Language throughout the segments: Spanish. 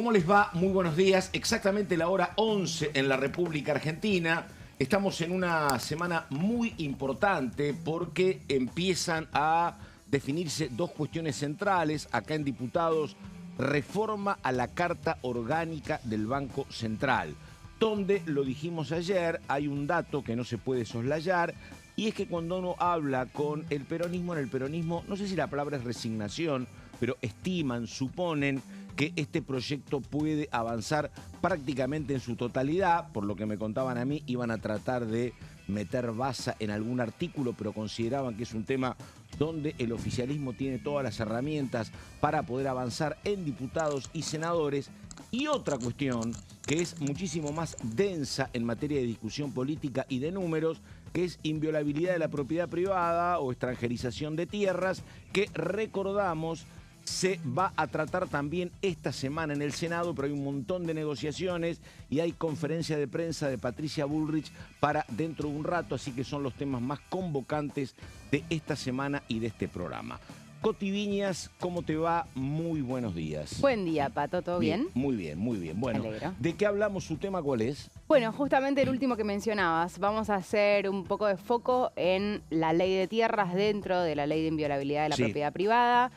¿Cómo les va? Muy buenos días. Exactamente la hora 11 en la República Argentina. Estamos en una semana muy importante porque empiezan a definirse dos cuestiones centrales. Acá en Diputados, reforma a la Carta Orgánica del Banco Central, donde, lo dijimos ayer, hay un dato que no se puede soslayar, y es que cuando uno habla con el peronismo, en el peronismo, no sé si la palabra es resignación, pero estiman, suponen que este proyecto puede avanzar prácticamente en su totalidad. Por lo que me contaban a mí, iban a tratar de meter baza en algún artículo, pero consideraban que es un tema donde el oficialismo tiene todas las herramientas para poder avanzar en diputados y senadores. Y otra cuestión que es muchísimo más densa en materia de discusión política y de números, que es inviolabilidad de la propiedad privada o extranjerización de tierras, que recordamos se va a tratar también esta semana en el Senado, pero hay un montón de negociaciones y hay conferencia de prensa de Patricia Bullrich para dentro de un rato, así que son los temas más convocantes de esta semana y de este programa. Coti Viñas, ¿cómo te va? Muy buenos días. Buen día, Pato, ¿todo bien? Muy bien, muy bien. Bueno, ¿de qué hablamos? ¿Su tema cuál es? Bueno, justamente el último que mencionabas. Vamos a hacer un poco de foco en la ley de tierras dentro de la ley de inviolabilidad de la propiedad privada,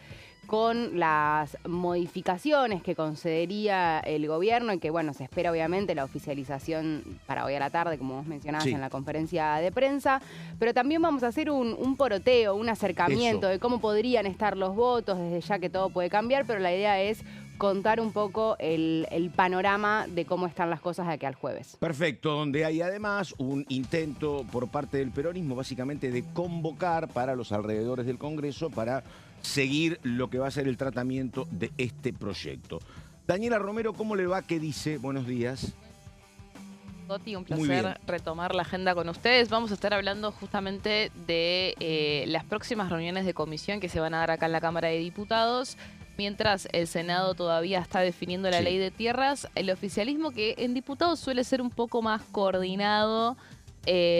con las modificaciones que concedería el gobierno y que, bueno, se espera obviamente la oficialización para hoy a la tarde, como vos mencionabas en la conferencia de prensa, pero también vamos a hacer un poroteo, un acercamiento de cómo podrían estar los votos, desde ya que todo puede cambiar, pero la idea es contar un poco el panorama de cómo están las cosas de aquí al jueves. Perfecto, donde hay además un intento por parte del peronismo básicamente de convocar para los alrededores del Congreso para seguir lo que va a ser el tratamiento de este proyecto. Daniela Romero, ¿cómo le va? ¿Qué dice? Buenos días. Coti, un placer retomar la agenda con ustedes. Vamos a estar hablando justamente de las próximas reuniones de comisión que se van a dar acá en la Cámara de Diputados. Mientras el Senado todavía está definiendo la ley de tierras, el oficialismo, que en diputados suele ser un poco más coordinado,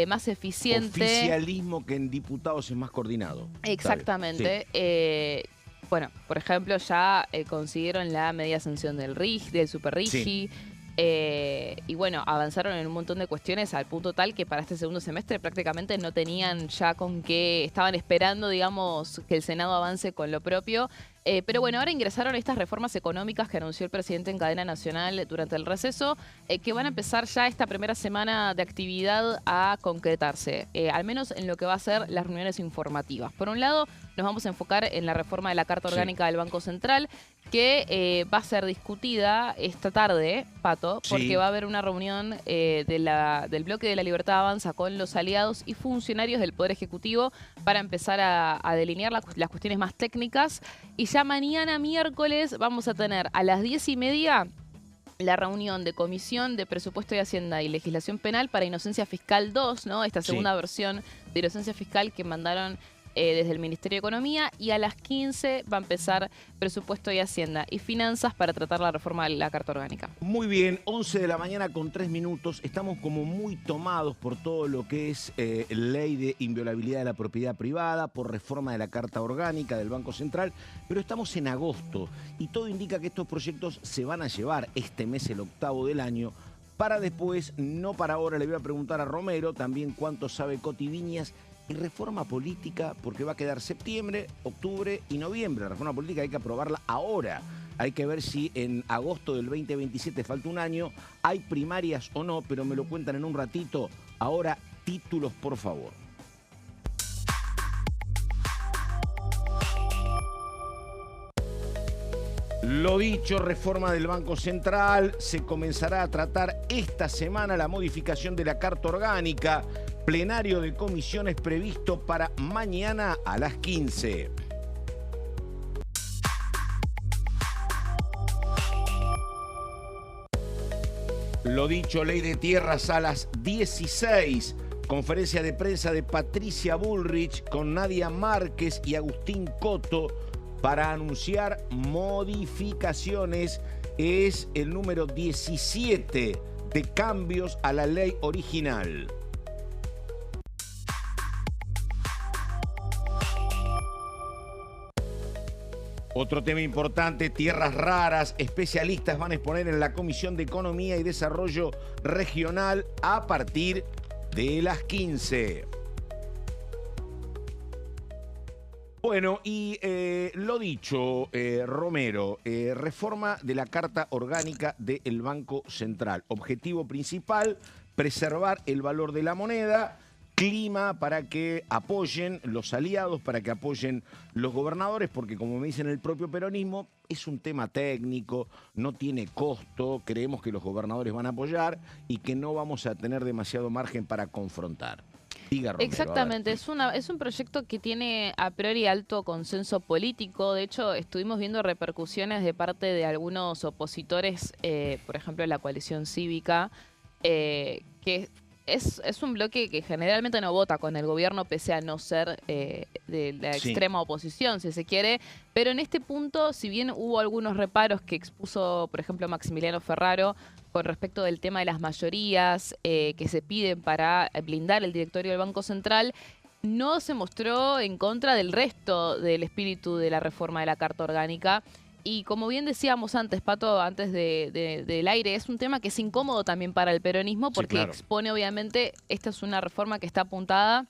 más eficiente. Oficialismo que en diputados es más coordinado. Exactamente. Sí. Bueno, por ejemplo, ya consiguieron la media sanción del Super Rigi. Y bueno, avanzaron en un montón de cuestiones al punto tal que para este segundo semestre prácticamente no tenían ya con qué, estaban esperando, digamos, que el Senado avance con lo propio. Pero bueno, ahora ingresaron estas reformas económicas que anunció el presidente en cadena nacional durante el receso, que van a empezar ya esta primera semana de actividad a concretarse, al menos en lo que va a ser las reuniones informativas. Por un lado, nos vamos a enfocar en la reforma de la Carta Orgánica del Banco Central, que va a ser discutida esta tarde, Pato, porque va a haber una reunión del Bloque de la Libertad Avanza con los aliados y funcionarios del Poder Ejecutivo para empezar a delinear las cuestiones más técnicas. Y ya mañana miércoles vamos a tener a las 10:30 la reunión de Comisión de Presupuesto y Hacienda y Legislación Penal para Inocencia Fiscal 2, ¿no? Esta segunda versión de Inocencia Fiscal que mandaron desde el Ministerio de Economía, y a las 15 va a empezar Presupuesto y Hacienda y Finanzas para tratar la reforma de la Carta Orgánica. Muy bien, 11 de la mañana con 3 minutos. Estamos como muy tomados por todo lo que es ley de inviolabilidad de la propiedad privada, por reforma de la Carta Orgánica del Banco Central, pero estamos en agosto y todo indica que estos proyectos se van a llevar este mes, el octavo del año, para después, no para ahora. Le voy a preguntar a Romero también cuánto sabe Coti Viñas y reforma política, porque va a quedar septiembre, octubre y noviembre. La reforma política hay que aprobarla ahora. Hay que ver si en agosto del 2027, falta un año, hay primarias o no, pero me lo cuentan en un ratito. Ahora, títulos, por favor. Lo dicho, reforma del Banco Central. Se comenzará a tratar esta semana la modificación de la Carta Orgánica. Plenario de comisiones previsto para mañana a las 15. Lo dicho, ley de tierras a las 16. Conferencia de prensa de Patricia Bullrich con Nadia Márquez y Agustín Coto para anunciar modificaciones. Es el número 17 de cambios a la ley original. Otro tema importante, tierras raras. Especialistas van a exponer en la Comisión de Economía y Desarrollo Regional a partir de las 15. Bueno, y lo dicho, Romero, reforma de la Carta Orgánica del Banco Central. Objetivo principal, preservar el valor de la moneda. Clima para que apoyen los aliados, para que apoyen los gobernadores, porque como me dicen el propio peronismo, es un tema técnico, no tiene costo, creemos que los gobernadores van a apoyar y que no vamos a tener demasiado margen para confrontar. Diga, Romero, exactamente, es un proyecto que tiene a priori alto consenso político. De hecho, estuvimos viendo repercusiones de parte de algunos opositores, por ejemplo, la coalición cívica, que es un bloque que generalmente no vota con el gobierno, pese a no ser de la extrema oposición, si se quiere. Pero en este punto, si bien hubo algunos reparos que expuso, por ejemplo, Maximiliano Ferraro, con respecto del tema de las mayorías que se piden para blindar el directorio del Banco Central, no se mostró en contra del resto del espíritu de la reforma de la Carta Orgánica. Y como bien decíamos antes, Pato, antes del aire, es un tema que es incómodo también para el peronismo porque expone, obviamente, esta es una reforma que está apuntada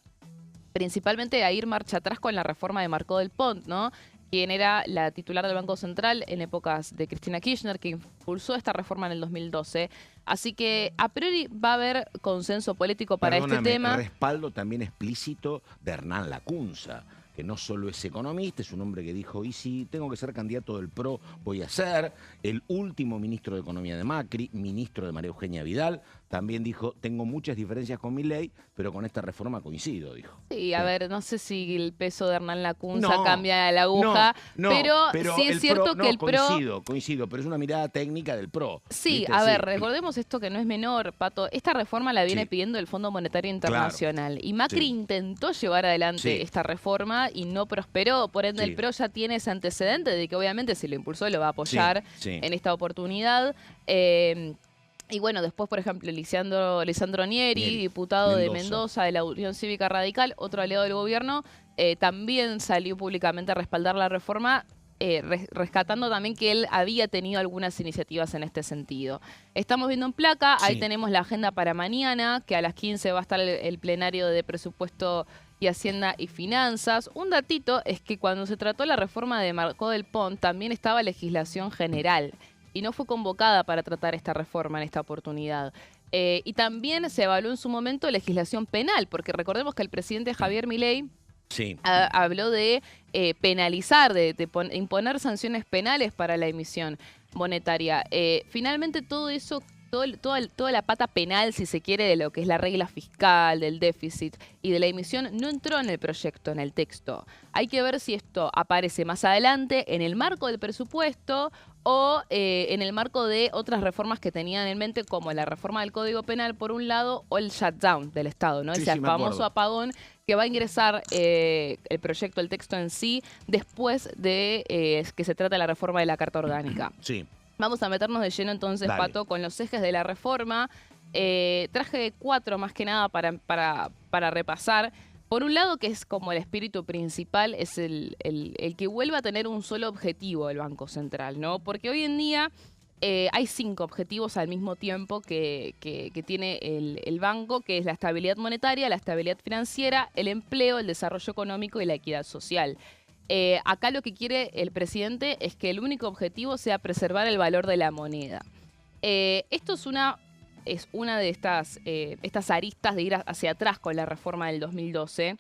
principalmente a ir marcha atrás con la reforma de Marcó del Pont, ¿no? Quien era la titular del Banco Central en épocas de Cristina Kirchner, que impulsó esta reforma en el 2012. Así que a priori va a haber consenso político para este tema. Respaldo también explícito de Hernán Lacunza, que no solo es economista, es un hombre que dijo, y si tengo que ser candidato del PRO, voy a ser. El último ministro de Economía de Macri, ministro de María Eugenia Vidal, también dijo, tengo muchas diferencias con Milei, pero con esta reforma coincido, dijo. Sí, a ver, no sé si el peso de Hernán Lacunza cambia la aguja, pero sí es cierto que el PRO... Coincido, pero es una mirada técnica del PRO. Sí, ¿viste? A ver, recordemos esto que no es menor, Pato. Esta reforma la viene pidiendo el Fondo Monetario Internacional. Y Macri intentó llevar adelante esta reforma y no prosperó. Por ende, el PRO ya tiene ese antecedente de que obviamente si lo impulsó lo va a apoyar en esta oportunidad. Y bueno, después, por ejemplo, Lisandro Nieri, diputado de Mendoza de la Unión Cívica Radical, otro aliado del gobierno, también salió públicamente a respaldar la reforma, rescatando también que él había tenido algunas iniciativas en este sentido. Estamos viendo en placa, ahí tenemos la agenda para mañana, que a las 15 va a estar el plenario de presupuesto y Hacienda y Finanzas. Un datito es que cuando se trató la reforma de Marcó del Pont, también estaba legislación general y no fue convocada para tratar esta reforma en esta oportunidad. Y también se evaluó en su momento legislación penal, porque recordemos que el presidente Javier Milei habló de penalizar, de imponer sanciones penales para la emisión monetaria. Finalmente todo eso, toda la pata penal, si se quiere, de lo que es la regla fiscal, del déficit y de la emisión, no entró en el proyecto, en el texto. Hay que ver si esto aparece más adelante en el marco del presupuesto o en el marco de otras reformas que tenían en mente, como la reforma del Código Penal, por un lado, o el shutdown del Estado, ¿no? Ese famoso apagón que va a ingresar el proyecto, el texto en sí, después de que se trata de la reforma de la Carta Orgánica. Vamos a meternos de lleno entonces, Pato, con los ejes de la reforma. Traje 4 más que nada para repasar. Por un lado, que es como el espíritu principal, es el que vuelva a tener un solo objetivo el Banco Central, ¿no? Porque hoy en día hay 5 objetivos al mismo tiempo que tiene el banco, que es la estabilidad monetaria, la estabilidad financiera, el empleo, el desarrollo económico y la equidad social. Acá lo que quiere el presidente es que el único objetivo sea preservar el valor de la moneda. Esto es una de estas aristas de ir hacia atrás con la reforma del 2012.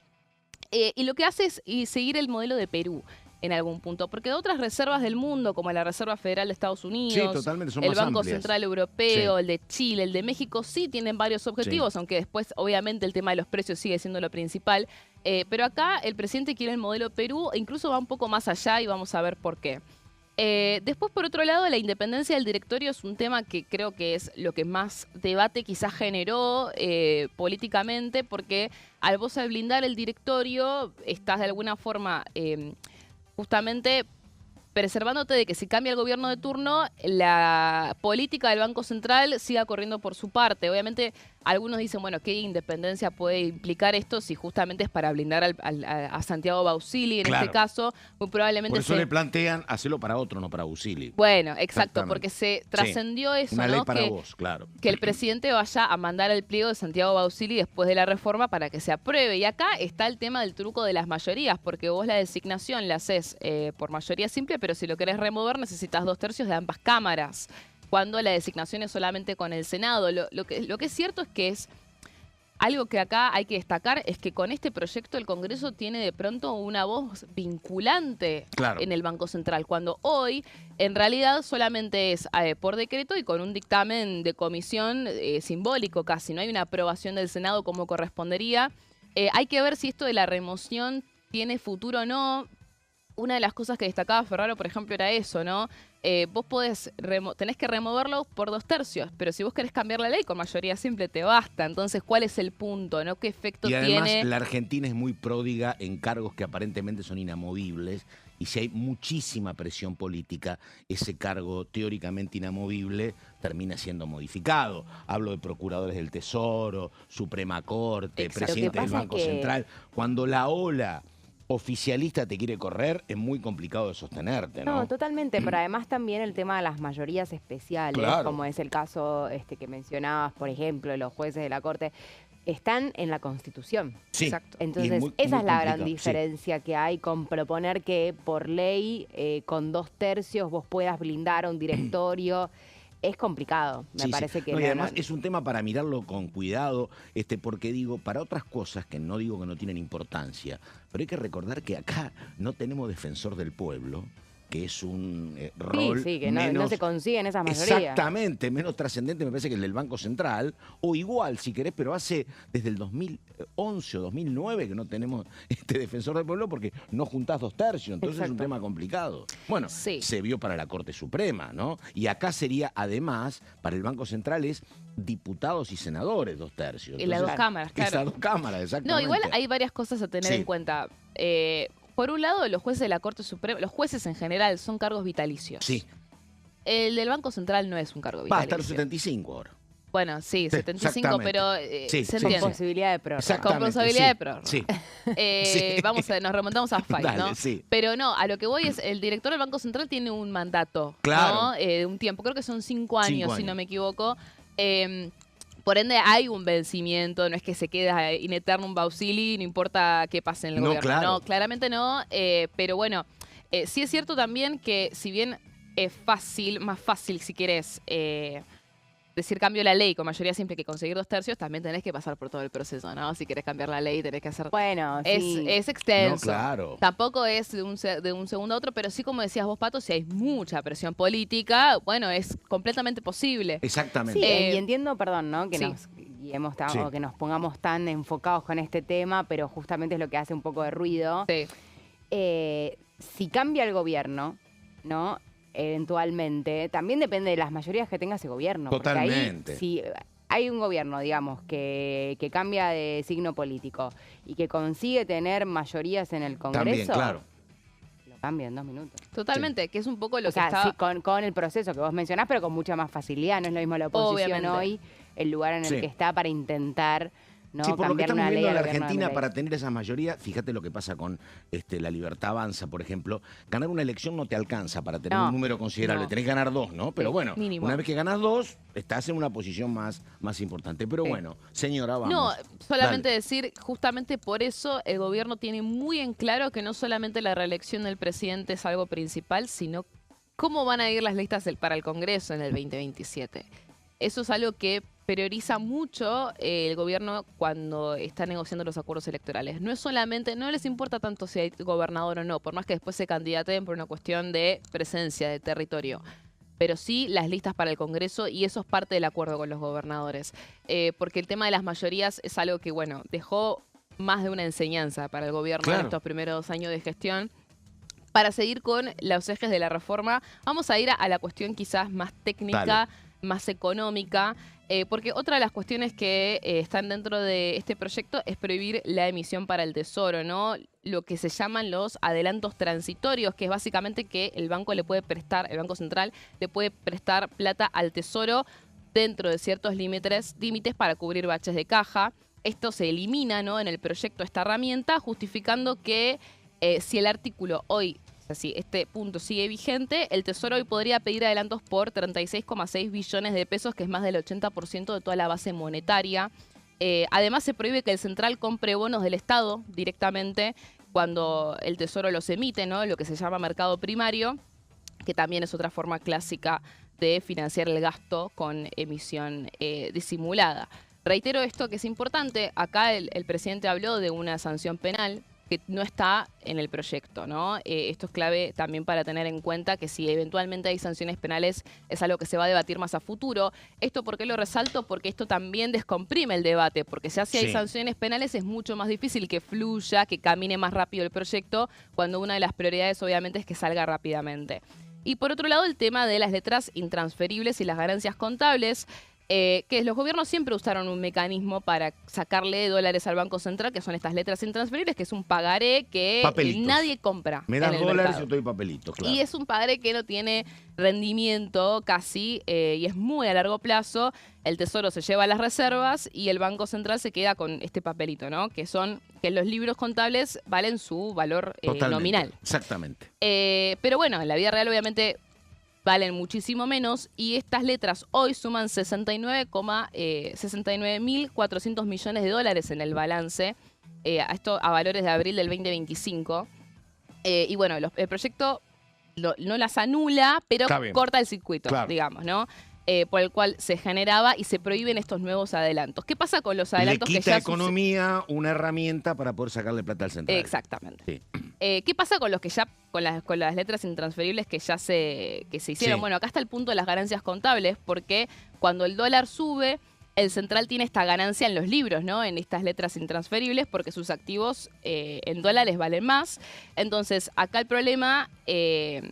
Y lo que hace es seguir el modelo de Perú en algún punto, porque otras reservas del mundo, como la Reserva Federal de Estados Unidos, el Banco Central Europeo, el de Chile, el de México, sí tienen varios objetivos, aunque después obviamente el tema de los precios sigue siendo lo principal. Pero acá el presidente quiere el modelo Perú e incluso va un poco más allá y vamos a ver por qué. Después, por otro lado, la independencia del directorio es un tema que creo que es lo que más debate quizás generó políticamente, porque al blindar el directorio estás de alguna forma justamente preservándote de que si cambia el gobierno de turno, la política del Banco Central siga corriendo por su parte. Obviamente Algunos dicen, bueno, ¿qué independencia puede implicar esto si justamente es para blindar a Santiago Bausili? En este caso, muy probablemente... Por eso le plantean hacerlo para otro, no para Bausili. Bueno, exacto, porque se trascendió eso, una ley ¿no? para vos, claro. Que el presidente vaya a mandar el pliego de Santiago Bausili después de la reforma para que se apruebe. Y acá está el tema del truco de las mayorías, porque vos la designación la haces por mayoría simple, pero si lo querés remover necesitas 2/3 de ambas cámaras, cuando la designación es solamente con el Senado. Lo que es cierto es que es algo que acá hay que destacar, es que con este proyecto el Congreso tiene de pronto una voz vinculante en el Banco Central, cuando hoy en realidad solamente es por decreto y con un dictamen de comisión simbólico casi, no hay una aprobación del Senado como correspondería. Hay que ver si esto de la remoción tiene futuro o no. Una de las cosas que destacaba Ferraro, por ejemplo, era eso, ¿no? Vos tenés que removerlo por 2/3, pero si vos querés cambiar la ley con mayoría simple te basta. Entonces, ¿cuál es el punto, no? ¿Qué efecto tiene? Y además la Argentina es muy pródiga en cargos que aparentemente son inamovibles, y si hay muchísima presión política, ese cargo teóricamente inamovible termina siendo modificado. Hablo de procuradores del Tesoro, Suprema Corte, presidente del Banco Central. Cuando la ola oficialista te quiere correr, es muy complicado de sostenerte, ¿no? No, totalmente, pero además también el tema de las mayorías especiales, como es el caso que mencionabas, por ejemplo, de los jueces de la Corte, están en la Constitución. Sí. Exacto. Entonces, esa es la gran diferencia que hay con proponer que por ley, con 2/3 vos puedas blindar a un directorio. Es complicado, me parece que... No, y además es un tema para mirarlo con cuidado, porque digo, para otras cosas que no digo que no tienen importancia, pero hay que recordar que acá no tenemos defensor del pueblo, que es un rol que menos, no se consiguen esas mayorías. Exactamente, menos trascendente me parece que el del Banco Central, o igual si querés, pero hace desde el 2011 o 2009 que no tenemos defensor del pueblo porque no juntás 2/3, entonces es un tema complicado. Bueno, se vio para la Corte Suprema, ¿no? Y acá sería además, para el Banco Central es diputados y senadores 2/3. En las dos cámaras, claro. Esas dos cámaras, exactamente. No, igual hay varias cosas a tener en cuenta. Por un lado, los jueces de la Corte Suprema, los jueces en general, son cargos vitalicios. Sí. El del Banco Central no es un cargo vitalicio. Va a estar 75 ahora. Bueno, sí, 75, pero se entiende. Con posibilidad de prórroga. Con posibilidad de prórroga. Sí. Nos remontamos a FAI, ¿no? Sí. Pero no, a lo que voy es, el director del Banco Central tiene un mandato, ¿no? De un tiempo, creo que son 5 años, si no me equivoco. Por ende, hay un vencimiento, no es que se queda in eternum Bausili, no importa qué pase en el gobierno. Claro. No, claramente no, pero bueno, sí es cierto también que si bien es más fácil si querés decir cambio la ley con mayoría simple que conseguir 2/3, también tenés que pasar por todo el proceso, ¿no? Si querés cambiar la ley, tenés que hacer... Bueno, es extenso. No, claro. Tampoco es de un segundo a otro, pero sí, como decías vos, Pato, si hay mucha presión política, bueno, es completamente posible. Exactamente. Sí, y entiendo, perdón, ¿no? Que que nos pongamos tan enfocados con este tema, pero justamente es lo que hace un poco de ruido. Sí. Si cambia el gobierno, ¿no? Eventualmente, también depende de las mayorías que tenga ese gobierno. Totalmente. Ahí, si hay un gobierno, digamos, que cambia de signo político y que consigue tener mayorías en el Congreso, también, claro, lo cambia en 2 minutos. Totalmente, que es un poco lo que sí, con el proceso que vos mencionás, pero con mucha más facilidad. No es lo mismo la oposición hoy, el lugar en el que está para intentar... ¿no? Sí, por lo que cambiar estamos una ley viendo en la al gobierno de Argentina, Milei. para tener esa mayoría, fíjate lo que pasa con la Libertad Avanza, por ejemplo. Ganar una elección no te alcanza para tener un número considerable. Tenés que ganar 2, ¿no? Pero bueno, mínimo. Una vez que ganas 2, estás en una posición más importante. Pero bueno, señora, vamos. No, solamente decir, justamente por eso el gobierno tiene muy en claro que no solamente la reelección del presidente es algo principal, sino cómo van a ir las listas para el Congreso en el 2027. Eso es algo que prioriza mucho el gobierno cuando está negociando los acuerdos electorales. No es solamente, no les importa tanto si hay gobernador o no, por más que después se candidaten por una cuestión de presencia, de territorio. Pero sí las listas para el Congreso, y eso es parte del acuerdo con los gobernadores. Porque el tema de las mayorías es algo que, bueno, dejó más de una enseñanza para el gobierno en estos primeros años de gestión. Para seguir con los ejes de la reforma, vamos a ir a la cuestión quizás más técnica, más económica, porque otra de las cuestiones que están dentro de este proyecto es prohibir la emisión para el Tesoro, ¿no? Lo que se llaman los adelantos transitorios, que es básicamente que el banco le puede prestar, el Banco Central le puede prestar plata al Tesoro dentro de ciertos límites para cubrir baches de caja. Esto se elimina, ¿no?, en el proyecto esta herramienta, justificando que si el artículo hoy, o sea, si este punto sigue vigente, el Tesoro hoy podría pedir adelantos por 36,6 billones de pesos, que es más del 80% de toda la base monetaria. Además, se prohíbe que el Central compre bonos del Estado directamente cuando el Tesoro los emite, ¿no?, lo que se llama mercado primario, que también es otra forma clásica de financiar el gasto con emisión disimulada. Reitero esto que es importante. Acá el presidente habló de una sanción penal que no está en el proyecto, ¿no? Esto es clave también para tener en cuenta que si eventualmente hay sanciones penales es algo que se va a debatir más a futuro. ¿Esto por qué lo resalto? Porque esto también descomprime el debate, porque ya si hay sanciones penales es mucho más difícil que fluya, que camine más rápido el proyecto, cuando una de las prioridades obviamente es que salga rápidamente. Y por otro lado, el tema de las letras intransferibles y las ganancias contables, que los gobiernos siempre usaron un mecanismo para sacarle dólares al Banco Central, que son estas letras intransferibles, que es un pagaré que nadie compra. Me das dólares y yo te doy papelitos, claro. Y es un pagaré que no tiene rendimiento casi, y es muy a largo plazo. El Tesoro se lleva las reservas y el Banco Central se queda con este papelito, ¿no? Que los libros contables valen su valor nominal. Exactamente. Pero bueno, en la vida real obviamente valen muchísimo menos, y estas letras hoy suman 69.400 millones de dólares en el balance, a valores de abril del 2025. Y bueno, el proyecto no las anula, pero corta el circuito, digamos, ¿no? Por el cual se generaba, y se prohíben estos nuevos adelantos. ¿Qué pasa con los adelantos que ya... Le quita a economía una herramienta para poder sacarle plata al central. Exactamente. Sí. ¿Qué pasa con los que ya, con las letras intransferibles que ya se hicieron? Sí. Bueno, acá está el punto de las ganancias contables, porque cuando el dólar sube, el central tiene esta ganancia en los libros, ¿no? En estas letras intransferibles, porque sus activos en dólares valen más. Entonces, acá el problema es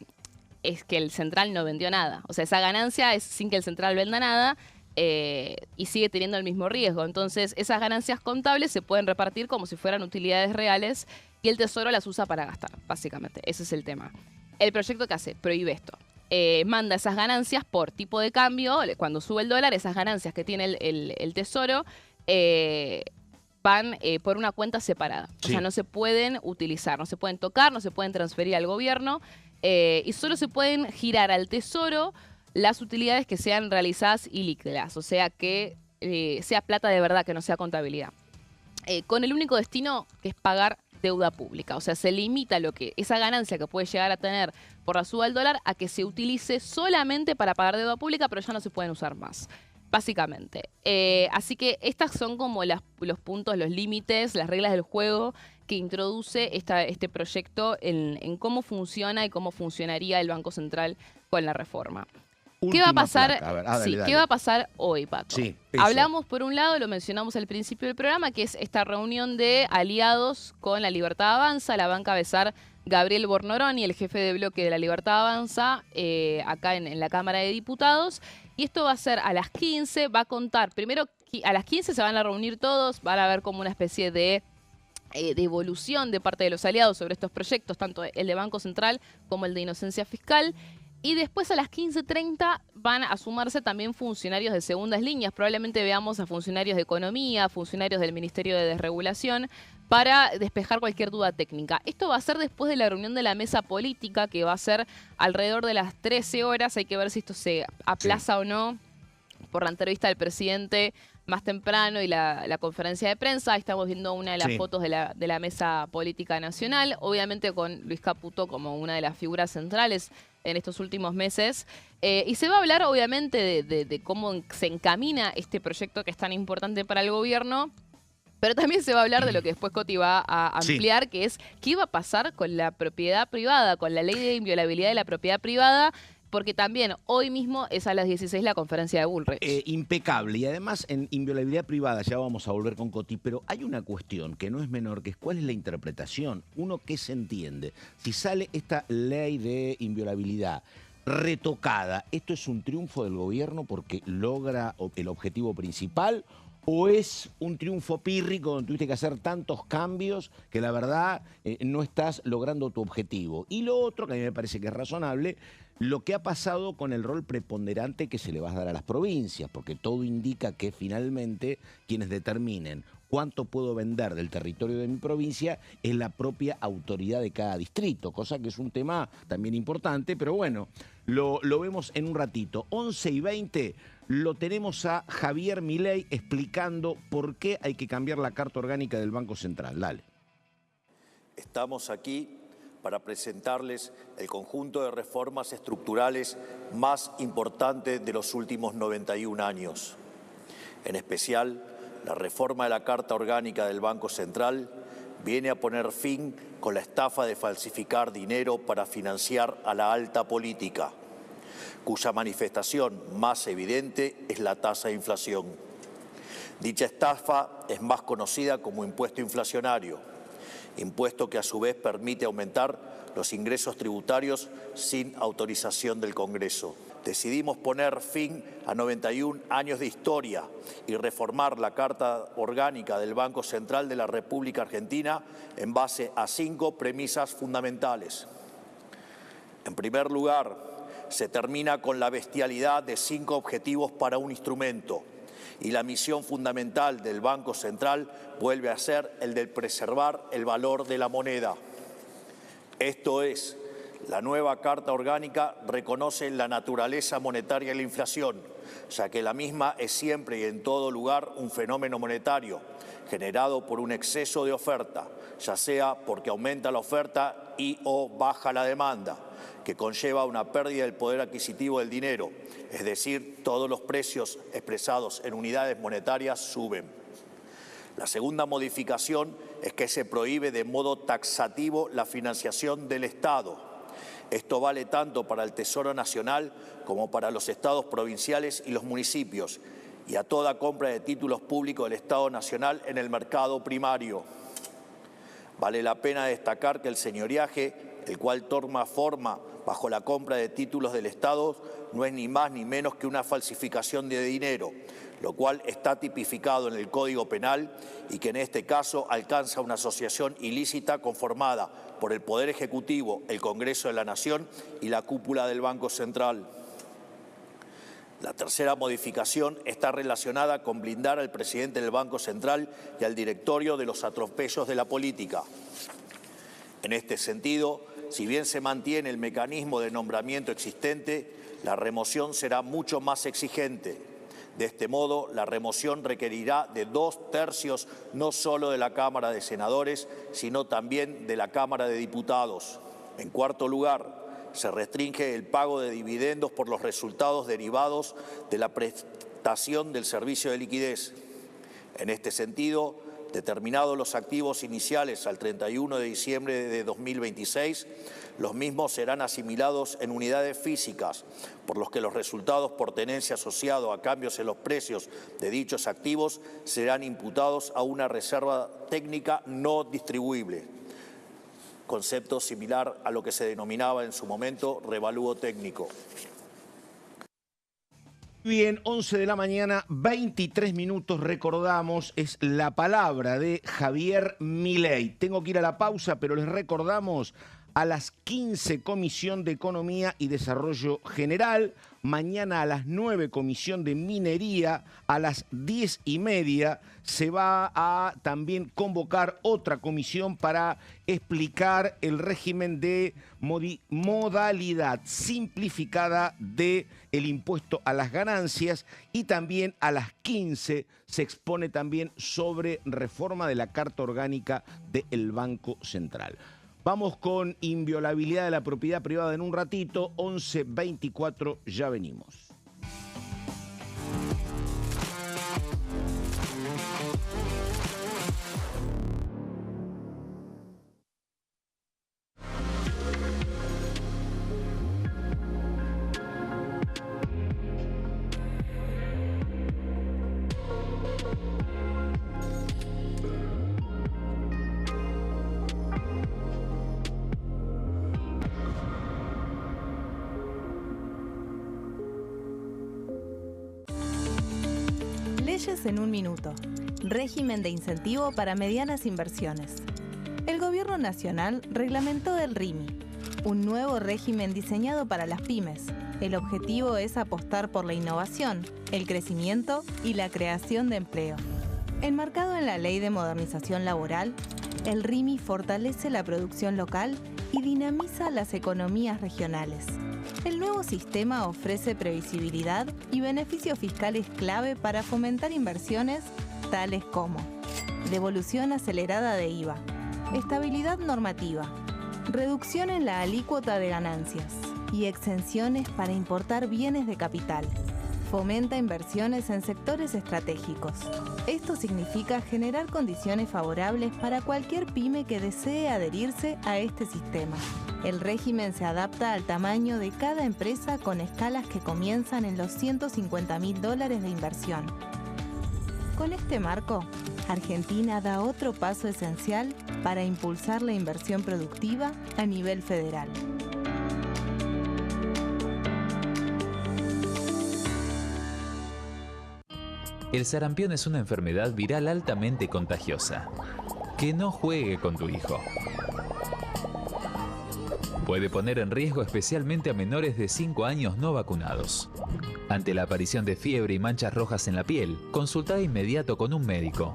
que el central no vendió nada. O sea, esa ganancia es sin que el central venda nada, y sigue teniendo el mismo riesgo. Entonces, esas ganancias contables se pueden repartir como si fueran utilidades reales, y el Tesoro las usa para gastar, básicamente. Ese es el tema. El proyecto que hace, prohíbe esto. Manda esas ganancias por tipo de cambio. Cuando sube el dólar, esas ganancias que tiene el Tesoro van por una cuenta separada. O sea, no se pueden utilizar, no se pueden tocar, no se pueden transferir al gobierno, y solo se pueden girar al Tesoro las utilidades que sean realizadas y líquidas. O sea, que sea plata de verdad, que no sea contabilidad. Con el único destino que es pagar deuda pública. O sea, se limita esa ganancia que puede llegar a tener por la suba del dólar a que se utilice solamente para pagar deuda pública, pero ya no se pueden usar más, básicamente. Así que estas son como los puntos, los límites, las reglas del juego que introduce este proyecto en cómo funciona y cómo funcionaría el Banco Central con la reforma. ¿Qué va a pasar? Dale. ¿Qué va a pasar hoy, Paco? Sí, hablamos, por un lado, lo mencionamos al principio del programa, que es esta reunión de aliados con La Libertad Avanza. La va a encabezar Gabriel Bornoroni, el jefe de bloque de La Libertad Avanza, acá en la Cámara de Diputados. Y esto va a ser a las 15, va a contar, primero a las 15 se van a reunir todos, van a ver como una especie de evolución de parte de los aliados sobre estos proyectos, tanto el de Banco Central como el de Inocencia Fiscal. Y después a las 15:30 van a sumarse también funcionarios de segundas líneas. Probablemente veamos a funcionarios de Economía, funcionarios del Ministerio de Desregulación, para despejar cualquier duda técnica. Esto va a ser después de la reunión de la mesa política, que va a ser alrededor de las 13 horas. Hay que ver si esto se aplaza o no por la entrevista del presidente más temprano y la conferencia de prensa. Ahí estamos viendo una de las fotos de la mesa política nacional, obviamente con Luis Caputo como una de las figuras centrales en estos últimos meses. Y se va a hablar obviamente de cómo se encamina este proyecto que es tan importante para el gobierno, pero también se va a hablar de lo que después Coti va a ampliar, que es qué va a pasar con la propiedad privada, con la ley de inviolabilidad de la propiedad privada, porque también hoy mismo es a las 16 la conferencia de Bullrich. Impecable. Y además en inviolabilidad privada, ya vamos a volver con Coti, pero hay una cuestión que no es menor, que es cuál es la interpretación. Uno, ¿qué se entiende? Si sale esta ley de inviolabilidad retocada, ¿esto es un triunfo del gobierno porque logra el objetivo principal? ¿O es un triunfo pírrico donde tuviste que hacer tantos cambios que la verdad no estás logrando tu objetivo? Y lo otro, que a mí me parece que es razonable, lo que ha pasado con el rol preponderante que se le va a dar a las provincias, porque todo indica que finalmente quienes determinen cuánto puedo vender del territorio de mi provincia es la propia autoridad de cada distrito, cosa que es un tema también importante, pero bueno, lo vemos en un ratito. 11:20 lo tenemos a Javier Milei explicando por qué hay que cambiar la Carta Orgánica del Banco Central. Dale. Estamos aquí para presentarles el conjunto de reformas estructurales más importantes de los últimos 91 años. En especial, la reforma de la Carta Orgánica del Banco Central viene a poner fin con la estafa de falsificar dinero para financiar a la alta política, cuya manifestación más evidente es la tasa de inflación. Dicha estafa es más conocida como impuesto inflacionario, impuesto que a su vez permite aumentar los ingresos tributarios sin autorización del Congreso. Decidimos poner fin a 91 años de historia y reformar la Carta Orgánica del Banco Central de la República Argentina en base a 5 premisas fundamentales. En primer lugar, se termina con la bestialidad de 5 objetivos para un instrumento y la misión fundamental del Banco Central vuelve a ser el de preservar el valor de la moneda. Esto es, la nueva Carta Orgánica reconoce la naturaleza monetaria de la inflación, ya que la misma es siempre y en todo lugar un fenómeno monetario generado por un exceso de oferta, ya sea porque aumenta la oferta y o baja la demanda, que conlleva una pérdida del poder adquisitivo del dinero, es decir, todos los precios expresados en unidades monetarias suben. La segunda modificación es que se prohíbe de modo taxativo la financiación del Estado. Esto vale tanto para el Tesoro Nacional como para los estados provinciales y los municipios, y a toda compra de títulos públicos del Estado Nacional en el mercado primario. Vale la pena destacar que el señoriaje, el cual toma forma bajo la compra de títulos del Estado, no es ni más ni menos que una falsificación de dinero, lo cual está tipificado en el Código Penal y que en este caso alcanza una asociación ilícita conformada por el Poder Ejecutivo, el Congreso de la Nación y la cúpula del Banco Central. La tercera modificación está relacionada con blindar al presidente del Banco Central y al directorio de los atropellos de la política. En este sentido, si bien se mantiene el mecanismo de nombramiento existente, la remoción será mucho más exigente. De este modo, la remoción requerirá de 2/3 no solo de la Cámara de Senadores, sino también de la Cámara de Diputados. En cuarto lugar, se restringe el pago de dividendos por los resultados derivados de la prestación del servicio de liquidez. En este sentido, determinados los activos iniciales al 31 de diciembre de 2026, los mismos serán asimilados en unidades físicas, por los que los resultados por tenencia asociados a cambios en los precios de dichos activos serán imputados a una reserva técnica no distribuible, concepto similar a lo que se denominaba en su momento revalúo técnico. Bien, 11 de la mañana, 23 minutos, recordamos, es la palabra de Javier Milei. Tengo que ir a la pausa, pero les recordamos a las 15 Comisión de Economía y Desarrollo General, mañana a las 9 Comisión de Minería, a las 10:30 se va a también convocar otra comisión para explicar el régimen de modalidad simplificada del impuesto a las ganancias, y también a las 15 se expone también sobre reforma de la Carta Orgánica del Banco Central. Vamos con inviolabilidad de la propiedad privada en un ratito, 11:24, ya venimos. Leyes en un minuto. Régimen de incentivo para medianas inversiones. El Gobierno Nacional reglamentó el RIMI, un nuevo régimen diseñado para las pymes. El objetivo es apostar por la innovación, el crecimiento y la creación de empleo. Enmarcado en la Ley de Modernización Laboral, el RIMI fortalece la producción local y dinamiza las economías regionales. El nuevo sistema ofrece previsibilidad y beneficios fiscales clave para fomentar inversiones tales como devolución acelerada de IVA, estabilidad normativa, reducción en la alícuota de ganancias y exenciones para importar bienes de capital. Fomenta inversiones en sectores estratégicos. Esto significa generar condiciones favorables para cualquier pyme que desee adherirse a este sistema. El régimen se adapta al tamaño de cada empresa con escalas que comienzan en los $150.000 de inversión. Con este marco, Argentina da otro paso esencial para impulsar la inversión productiva a nivel federal. El sarampión es una enfermedad viral altamente contagiosa. Que no juegue con tu hijo. Puede poner en riesgo especialmente a menores de 5 años no vacunados. Ante la aparición de fiebre y manchas rojas en la piel, consulta de inmediato con un médico.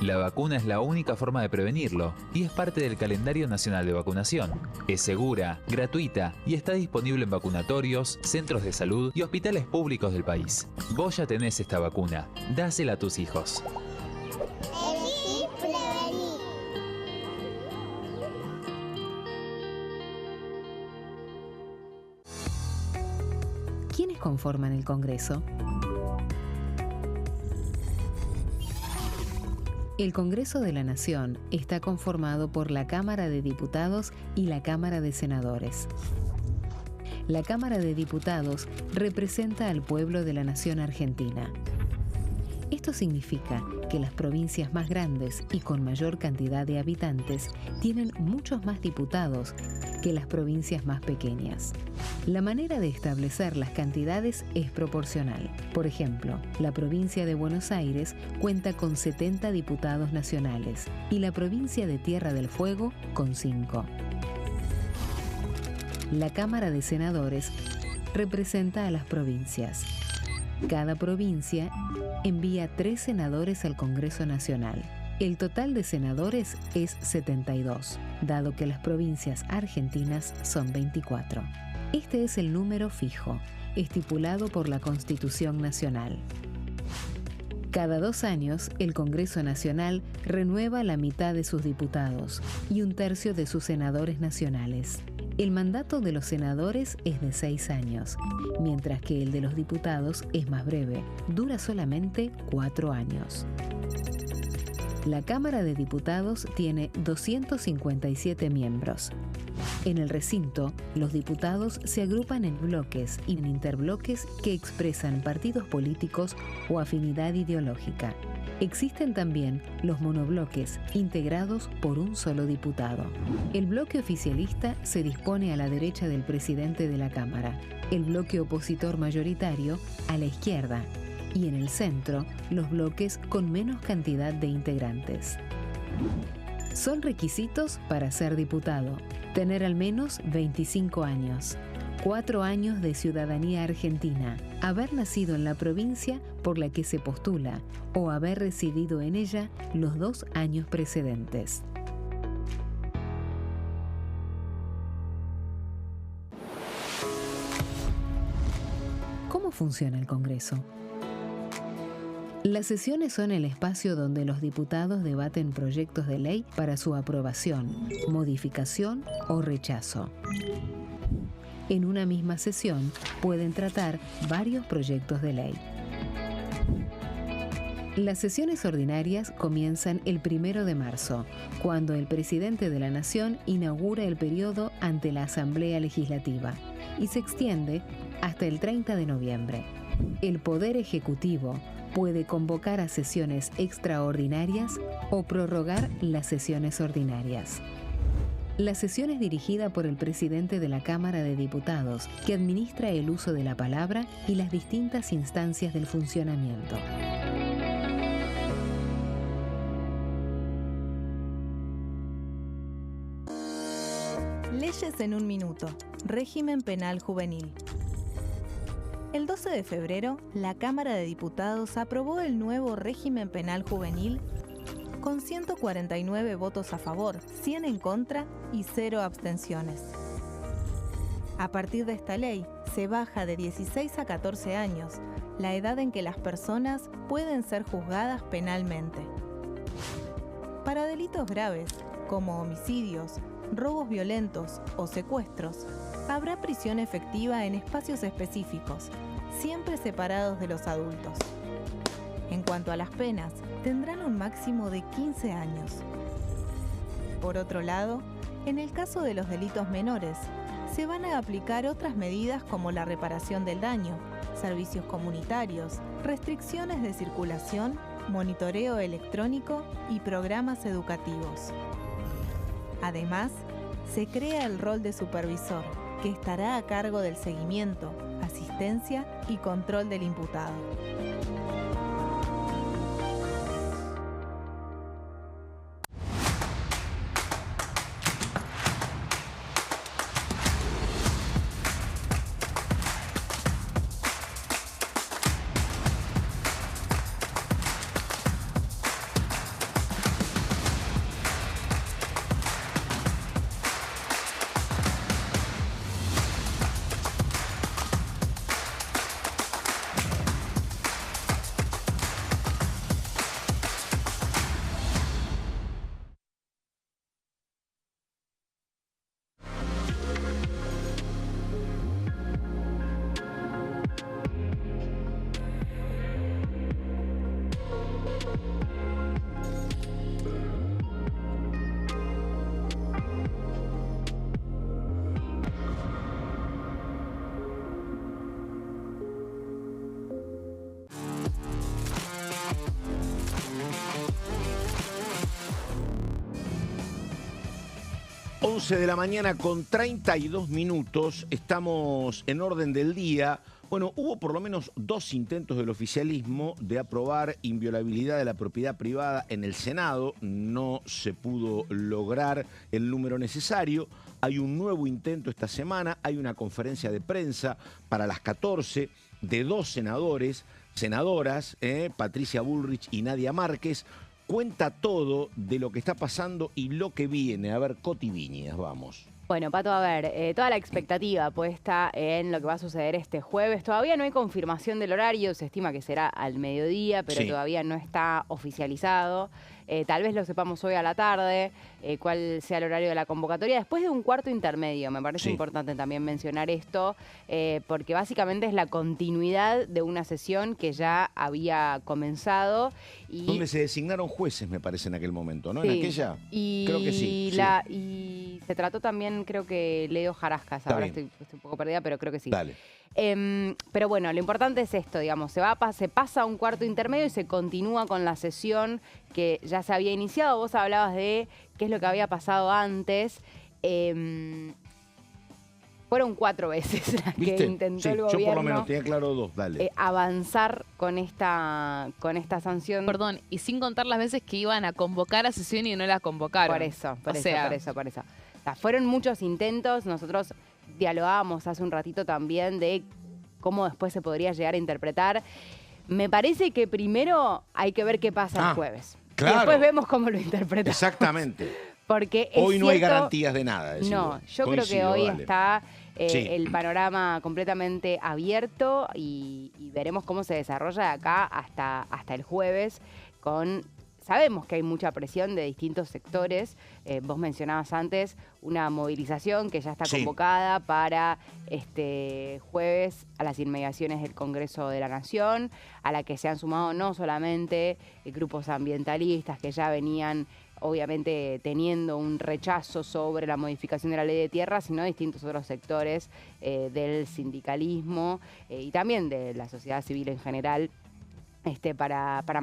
La vacuna es la única forma de prevenirlo y es parte del calendario nacional de vacunación. Es segura, gratuita y está disponible en vacunatorios, centros de salud y hospitales públicos del país. Vos ya tenés esta vacuna, dásela a tus hijos. Elegí prevenir. ¿Quiénes conforman el Congreso? El Congreso de la Nación está conformado por la Cámara de Diputados y la Cámara de Senadores. La Cámara de Diputados representa al pueblo de la nación argentina. Esto significa que las provincias más grandes y con mayor cantidad de habitantes tienen muchos más diputados que las provincias más pequeñas. La manera de establecer las cantidades es proporcional. Por ejemplo, la provincia de Buenos Aires cuenta con 70 diputados nacionales y la provincia de Tierra del Fuego con 5. La Cámara de Senadores representa a las provincias. Cada provincia envía 3 senadores al Congreso Nacional. El total de senadores es 72, dado que las provincias argentinas son 24. Este es el número fijo, estipulado por la Constitución Nacional. Cada 2 años, el Congreso Nacional renueva la mitad de sus diputados y 1/3 de sus senadores nacionales. El mandato de los senadores es de 6 años, mientras que el de los diputados es más breve, dura solamente 4 años. La Cámara de Diputados tiene 257 miembros. En el recinto, los diputados se agrupan en bloques y en interbloques que expresan partidos políticos o afinidad ideológica. Existen también los monobloques, integrados por un solo diputado. El bloque oficialista se dispone a la derecha del presidente de la Cámara, el bloque opositor mayoritario a la izquierda, y en el centro, los bloques con menos cantidad de integrantes. Son requisitos para ser diputado: tener al menos 25 años, 4 años de ciudadanía argentina, haber nacido en la provincia por la que se postula o haber residido en ella los 2 años precedentes. ¿Cómo funciona el Congreso? Las sesiones son el espacio donde los diputados debaten proyectos de ley para su aprobación, modificación o rechazo. En una misma sesión pueden tratar varios proyectos de ley. Las sesiones ordinarias comienzan el 1 de marzo, cuando el presidente de la Nación inaugura el periodo ante la Asamblea Legislativa, y se extiende hasta el 30 de noviembre. El Poder Ejecutivo puede convocar a sesiones extraordinarias o prorrogar las sesiones ordinarias. La sesión es dirigida por el presidente de la Cámara de Diputados, que administra el uso de la palabra y las distintas instancias del funcionamiento. Leyes en un minuto. Régimen penal juvenil. El 12 de febrero, la Cámara de Diputados aprobó el nuevo régimen penal juvenil con 149 votos a favor, 100 en contra y 0 abstenciones. A partir de esta ley, se baja de 16 a 14 años la edad en que las personas pueden ser juzgadas penalmente. Para delitos graves, como homicidios, robos violentos o secuestros, habrá prisión efectiva en espacios específicos, siempre separados de los adultos. En cuanto a las penas, tendrán un máximo de 15 años. Por otro lado, en el caso de los delitos menores, se van a aplicar otras medidas como la reparación del daño, servicios comunitarios, restricciones de circulación, monitoreo electrónico y programas educativos. Además, se crea el rol de supervisor, que estará a cargo del seguimiento, asistencia y control del imputado. De la mañana con 32 minutos, estamos en orden del día. Bueno, hubo por lo menos 2 intentos del oficialismo de aprobar inviolabilidad de la propiedad privada en el Senado. No se pudo lograr el número necesario. Hay un nuevo intento esta semana, hay una conferencia de prensa para las 14 de 2 senadoras, Patricia Bullrich y Nadia Márquez. Cuenta todo de lo que está pasando y lo que viene. A ver, Coti Viñas, vamos. Bueno, Pato, a ver, toda la expectativa puesta en lo que va a suceder este jueves. Todavía no hay confirmación del horario, se estima que será al mediodía, pero Sí. todavía no está oficializado. Tal vez lo sepamos hoy a la tarde, cuál sea el horario de la convocatoria. Después de un cuarto intermedio, me parece Sí. importante también mencionar esto, porque básicamente es la continuidad de una sesión que ya había comenzado. Y Donde se designaron jueces, me parece, en aquel momento, ¿no? En sí, aquella. y Creo que sí. y se trató también, creo que Leo Jarascas, Está ahora bien. estoy un poco perdida, pero creo que sí. Dale. Pero bueno, lo importante es esto, digamos, se pasa a un cuarto intermedio y se continúa con la sesión que ya se había iniciado. Vos hablabas de qué es lo que había pasado antes. Fueron 4 veces las ¿Viste? que intentó Sí, el yo gobierno por lo menos tenía claro 2, dale. avanzar con esta sanción. Perdón, y sin contar las veces que iban a convocar a sesión y no la convocaron. Por eso. O sea, O sea, fueron muchos intentos. Nosotros dialogábamos hace un ratito también de cómo después se podría llegar a interpretar. Me parece que primero hay que ver qué pasa el jueves. claro. Y después vemos cómo lo interpretamos. Exactamente. Porque es Hoy no hay cierto- garantías de nada. decís No, vos. yo creo que Coincido, hoy dale. está Sí. el panorama completamente abierto y veremos cómo se desarrolla de acá hasta el jueves. Sabemos que hay mucha presión de distintos sectores. Vos mencionabas antes una movilización que ya está Sí. convocada para este jueves a las inmediaciones del Congreso de la Nación, a la que se han sumado no solamente grupos ambientalistas que ya venían obviamente teniendo un rechazo sobre la modificación de la ley de tierra, sino distintos otros sectores del sindicalismo y también de la sociedad civil en general. Para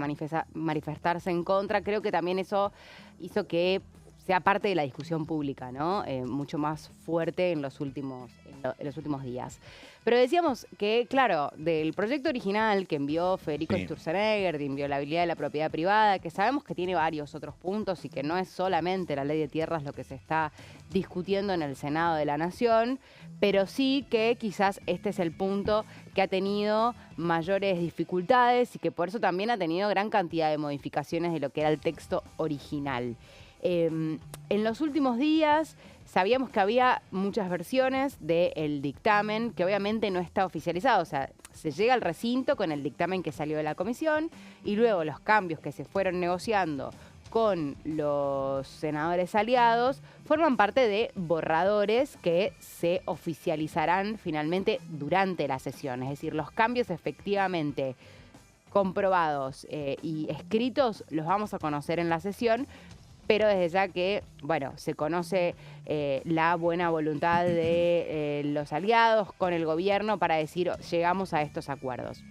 manifestarse en contra. Creo que también eso hizo que sea parte de la discusión pública, ¿no? Mucho más fuerte en los últimos en los últimos días. Pero decíamos que, claro, del proyecto original que envió Federico Sturzenegger de inviolabilidad de la propiedad privada, que sabemos que tiene varios otros puntos y que no es solamente la ley de tierras lo que se está discutiendo en el Senado de la Nación, pero sí que quizás este es el punto que ha tenido mayores dificultades y que por eso también ha tenido gran cantidad de modificaciones de lo que era el texto original. En los últimos días sabíamos que había muchas versiones del dictamen, que obviamente no está oficializado. O sea, se llega al recinto con el dictamen que salió de la comisión y luego los cambios que se fueron negociando con los senadores aliados forman parte de borradores que se oficializarán finalmente durante la sesión. Es decir, los cambios efectivamente comprobados y escritos los vamos a conocer en la sesión, pero desde ya que, bueno, se conoce la buena voluntad de los aliados con el gobierno para decir, llegamos a estos acuerdos.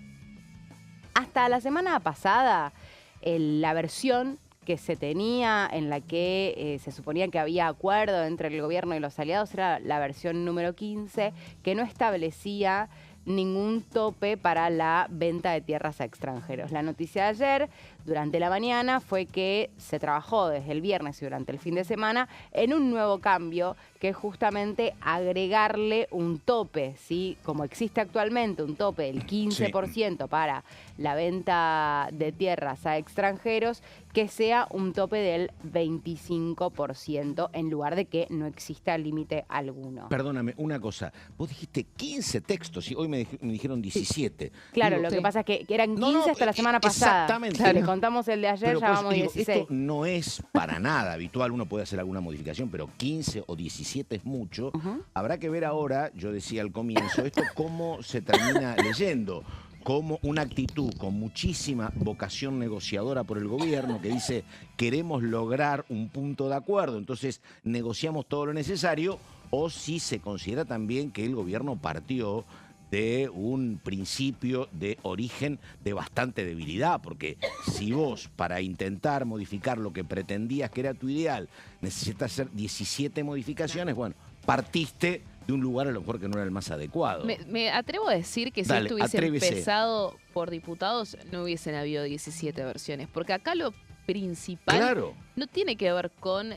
Hasta la semana pasada, la versión que se tenía en la que se suponía que había acuerdo entre el gobierno y los aliados era la versión número 15, que no establecía ningún tope para la venta de tierras a extranjeros. La noticia de ayer, durante la mañana, fue que se trabajó desde el viernes y durante el fin de semana en un nuevo cambio que es justamente agregarle un tope, ¿sí? Como existe actualmente un tope del 15% para la venta de tierras a extranjeros, que sea un tope del 25% en lugar de que no exista límite alguno. Perdóname, una cosa. Vos dijiste 15 textos y hoy me dijeron 17. Sí. Claro, lo que pasa es que eran 15 hasta la semana pasada. Exactamente. Claro, le contamos el de ayer, pero ya vamos 16. Esto no es para nada habitual, uno puede hacer alguna modificación, pero 15 o 17 es mucho. Habrá que ver ahora, yo decía al comienzo, esto cómo se termina leyendo. Como una actitud con muchísima vocación negociadora por el gobierno que dice queremos lograr un punto de acuerdo, entonces negociamos todo lo necesario, o si se considera también que el gobierno partió de un principio de origen de bastante debilidad, porque si vos para intentar modificar lo que pretendías que era tu ideal necesitas hacer 17 modificaciones, bueno, partiste de un lugar a lo mejor que no era el más adecuado. Me atrevo a decir que si esto hubiese empezado por diputados, no hubiesen habido 17 versiones. Porque acá lo principal no tiene que ver con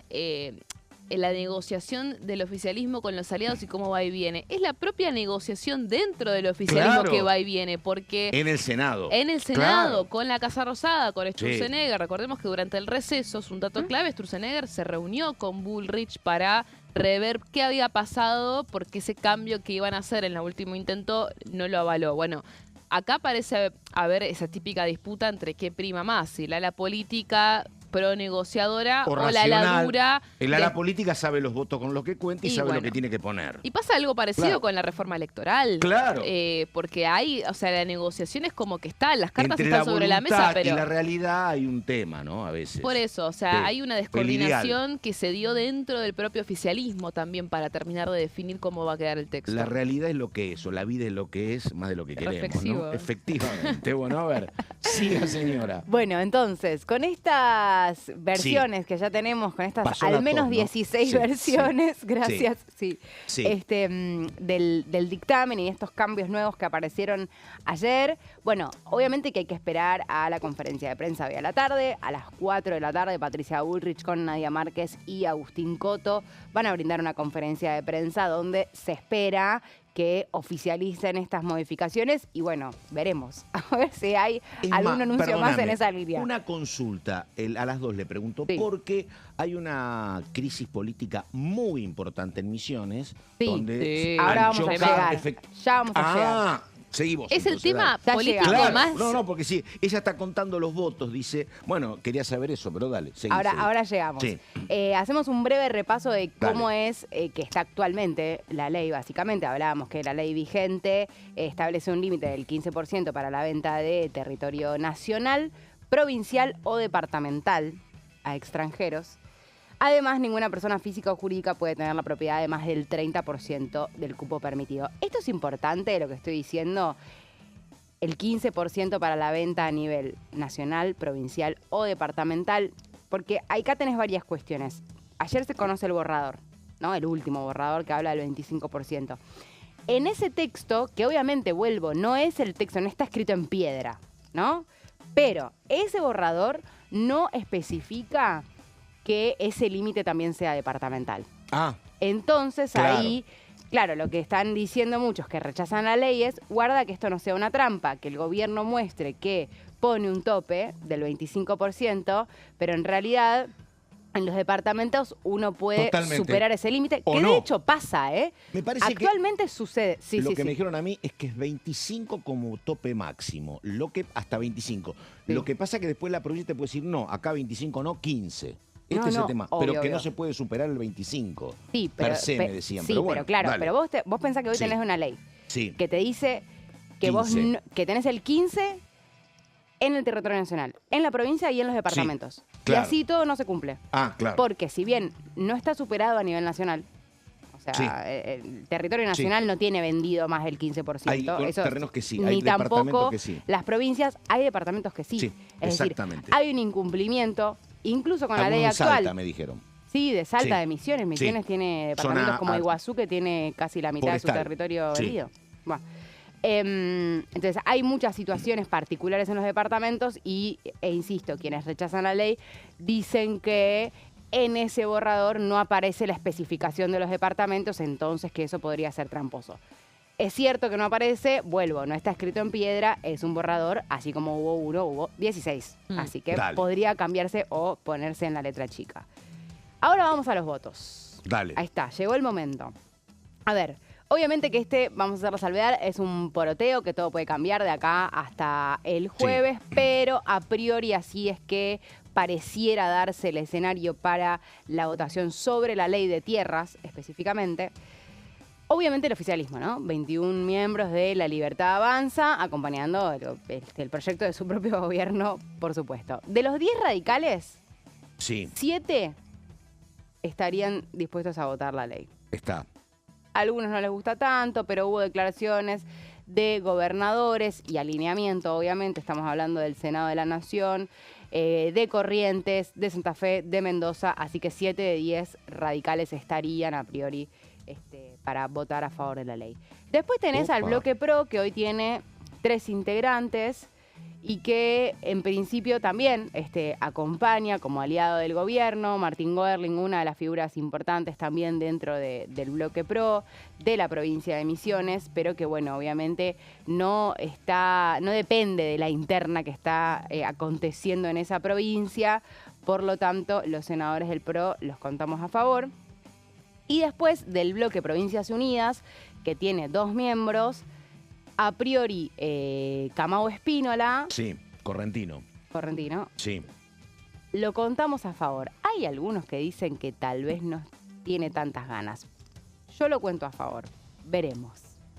la negociación del oficialismo con los aliados y cómo va y viene. Es la propia negociación dentro del oficialismo que va y viene. Porque en el Senado. En el Senado, con la Casa Rosada, con Sturzenegger. Recordemos que durante el receso, es un dato clave, Sturzenegger se reunió con Bullrich para rever qué había pasado, porque ese cambio que iban a hacer en el último intento no lo avaló. Bueno, acá parece haber esa típica disputa entre qué prima más, si la ala política pro-negociadora o la ala dura. El ala política sabe los votos con los que cuenta y sabe lo que tiene que poner. Y pasa algo parecido con la reforma electoral. Claro. Porque hay, o sea, la negociación es como que está, las cartas entre están sobre la mesa, pero y la realidad hay un tema, ¿no? A veces. Por eso, o sea, hay una descoordinación que se dio dentro del propio oficialismo también para terminar de definir cómo va a quedar el texto. La realidad es lo que es, o la vida es lo que es, más de lo que queremos, ¿no? Efectivamente. Bueno, a ver, siga, señora. Bueno, entonces, con estas versiones que ya tenemos, con estas al menos 16 versiones, gracias, del dictamen y estos cambios nuevos que aparecieron ayer. Bueno, obviamente que hay que esperar a la conferencia de prensa hoy a la tarde. A las 4 de la tarde, Patricia Bullrich con Nadia Márquez y Agustín Coto van a brindar una conferencia de prensa donde se espera que oficialicen estas modificaciones y bueno, veremos. A ver si hay algún anuncio más en esa línea. Una consulta, a las dos le pregunto, porque hay una crisis política muy importante en Misiones, donde ahora vamos a llegar. Ya vamos a llegar. Seguimos. Es el tema político más. No, porque sí, ella está contando los votos, dice. Bueno, quería saber eso, pero dale. Seguí. Ahora llegamos. Sí. Hacemos un breve repaso de cómo es que está actualmente la ley, básicamente. Hablábamos que la ley vigente establece un límite del 15% para la venta de territorio nacional, provincial o departamental a extranjeros. Además, ninguna persona física o jurídica puede tener la propiedad de más del 30% del cupo permitido. Esto es importante, lo que estoy diciendo. El 15% para la venta a nivel nacional, provincial o departamental, porque acá tenés varias cuestiones. Ayer se conoce el borrador, ¿no? El último borrador que habla del 25%. en ese texto, que obviamente vuelvo, no es el texto, no está escrito en piedra, ¿no? Pero ese borrador no especifica que ese límite también sea departamental. Ah. Entonces claro. ahí, claro, lo que están diciendo muchos que rechazan la ley es, guarda que esto no sea una trampa, que el gobierno muestre que pone un tope del 25%, pero en realidad en los departamentos uno puede superar ese límite, que no. de hecho pasa, ¿eh? Me parece actualmente sucede. Sí, lo sí, que sí. me dijeron a mí es que es 25 como tope máximo, hasta 25. Sí. Lo que pasa es que después la provincia te puede decir, no, acá 25 no, 15. Este No, es el no, tema. obvio, pero que obvio. no se puede superar el 25. Sí, pero, per se, me decían. sí, pero, bueno, pero claro, dale. pero vos pensás que hoy Sí. tenés una ley Sí. que te dice que 15. que tenés el 15 en el territorio nacional, en la provincia y en los departamentos. claro. Y así todo no se cumple. Ah, claro. Porque si bien no está superado a nivel nacional, o sea, Sí. el territorio nacional no tiene vendido más del 15%. Hay Eso, terrenos que sí, ni hay departamentos tampoco que sí. las provincias, hay departamentos que sí. Sí, es exactamente. decir, hay un incumplimiento, incluso con la Algunos ley en actual. Salta me dijeron. Sí, de Salta, Sí. de Misiones. Misiones Sí. tiene departamentos Zona como a- Iguazú, que tiene casi la mitad de su forestal. territorio Sí. vendido. Bueno. Entonces, hay muchas situaciones particulares en los departamentos e insisto, quienes rechazan la ley dicen que en ese borrador no aparece la especificación de los departamentos, entonces que eso podría ser tramposo. Es cierto que no aparece, vuelvo, no está escrito en piedra, es un borrador, así como hubo uno, hubo 16. Así que Dale. podría cambiarse o ponerse en la letra chica. Ahora vamos a los votos. Dale. Ahí está, llegó el momento. A ver, obviamente que vamos a hacer la salvedad, es un poroteo que todo puede cambiar de acá hasta el jueves, pero a priori así es que pareciera darse el escenario para la votación sobre la ley de tierras específicamente. Obviamente el oficialismo, ¿no? 21 miembros de La Libertad Avanza, acompañando el proyecto de su propio gobierno, por supuesto. De los 10 radicales, Sí, 7 estarían dispuestos a votar la ley. está. A algunos no les gusta tanto, pero hubo declaraciones de gobernadores y alineamiento, obviamente, estamos hablando del Senado de la Nación, de Corrientes, de Santa Fe, de Mendoza, así que 7 de 10 radicales estarían a priori para votar a favor de la ley. Después tenés al Opa. Bloque Pro, que hoy tiene 3 integrantes y que en principio también acompaña como aliado del gobierno. Martín Goerling, una de las figuras importantes también dentro del Bloque Pro, de la provincia de Misiones, pero que bueno, obviamente no depende de la interna que está aconteciendo en esa provincia, por lo tanto los senadores del Pro los contamos a favor. Y después del Bloque Provincias Unidas, que tiene 2 miembros, a priori, Camao Espínola, Sí, Correntino. Correntino, Sí. lo contamos a favor. Hay algunos que dicen que tal vez no tiene tantas ganas. Yo lo cuento a favor. Veremos.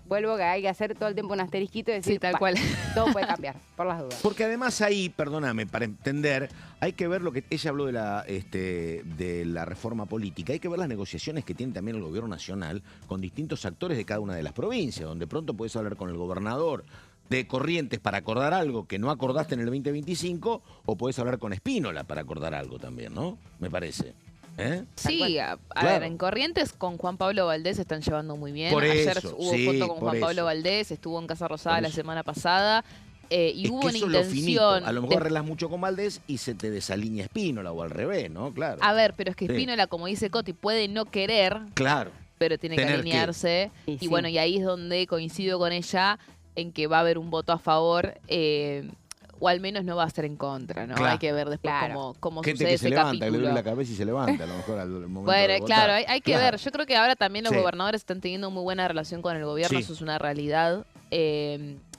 Vuelvo que hay que hacer todo el tiempo un asterisquito y decir, Sí, tal cual. todo puede cambiar, por las dudas. Porque además ahí, perdóname, para entender, hay que ver lo que ella habló de la reforma política, hay que ver las negociaciones que tiene también el gobierno nacional con distintos actores de cada una de las provincias, donde pronto puedes hablar con el gobernador de Corrientes para acordar algo que no acordaste en el 2025, o puedes hablar con Espínola para acordar algo también, ¿no? Me parece. ¿Eh? Sí, a Claro. ver, en Corrientes con Juan Pablo Valdés se están llevando muy bien. Por Ayer eso, hubo sí, foto con por Juan Pablo eso. Valdés, estuvo en Casa Rosada Por la eso. semana pasada y Es hubo que una eso es lo finito. intención. A lo mejor arreglas mucho con Valdés y se te desalinea Espínola, o al revés, ¿no? Claro. A ver, pero es que Sí. Espínola, como dice Coti, puede no querer, Claro. pero tiene que Tener que. alinearse. Y Y sí. bueno, y ahí es donde coincido con ella en que va a haber un voto a favor. O al menos no va a ser en contra, ¿no? Claro. Hay que ver después Claro. cómo Gente sucede que se ese levanta, que le capítulo. duele la cabeza y se levanta, a lo mejor al momento de Bueno, votar. claro, hay que Claro. ver. Yo creo que ahora también los Sí. gobernadores están teniendo muy buena relación con el gobierno, Sí. eso es una realidad.